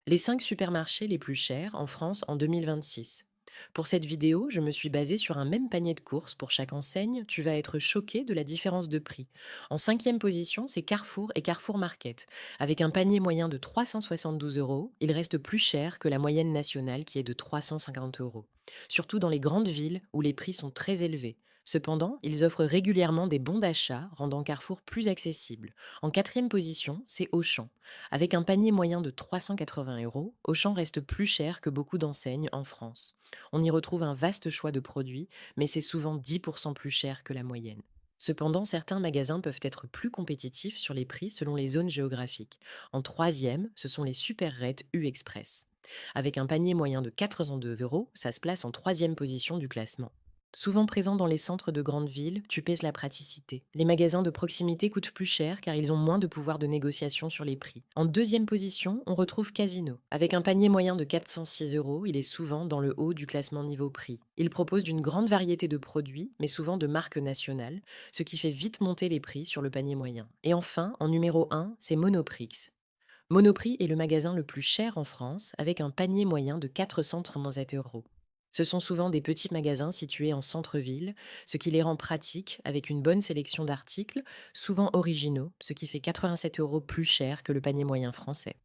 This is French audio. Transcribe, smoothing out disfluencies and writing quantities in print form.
Les 5 supermarchés les plus chers en France en 2026. Pour cette vidéo, je me suis basée sur un même panier de courses pour chaque enseigne. Tu vas être choqué de la différence de prix. En cinquième position, c'est Carrefour et Carrefour Market. Avec un panier moyen de 372 euros, il reste plus cher que la moyenne nationale qui est de 350 euros. Surtout dans les grandes villes où les prix sont très élevés. Cependant, ils offrent régulièrement des bons d'achat, rendant Carrefour plus accessible. En quatrième position, c'est Auchan. Avec un panier moyen de 380 euros, Auchan reste plus cher que beaucoup d'enseignes en France. On y retrouve un vaste choix de produits, mais c'est souvent 10% plus cher que la moyenne. Cependant, certains magasins peuvent être plus compétitifs sur les prix selon les zones géographiques. En troisième, ce sont les super U-Express. Avec un panier moyen de 402 euros, ça se place en troisième position du classement. Souvent présent dans les centres de grandes villes, tu pèses la praticité. Les magasins de proximité coûtent plus cher car ils ont moins de pouvoir de négociation sur les prix. En deuxième position, on retrouve Casino. Avec un panier moyen de 406 euros, il est souvent dans le haut du classement niveau prix. Il propose d'une grande variété de produits, mais souvent de marques nationales, ce qui fait vite monter les prix sur le panier moyen. Et enfin, en numéro un, c'est Monoprix. Monoprix est le magasin le plus cher en France, avec un panier moyen de 437 euros. Ce sont souvent des petits magasins situés en centre-ville, ce qui les rend pratiques avec une bonne sélection d'articles, souvent originaux, ce qui fait 87 euros plus cher que le panier moyen français.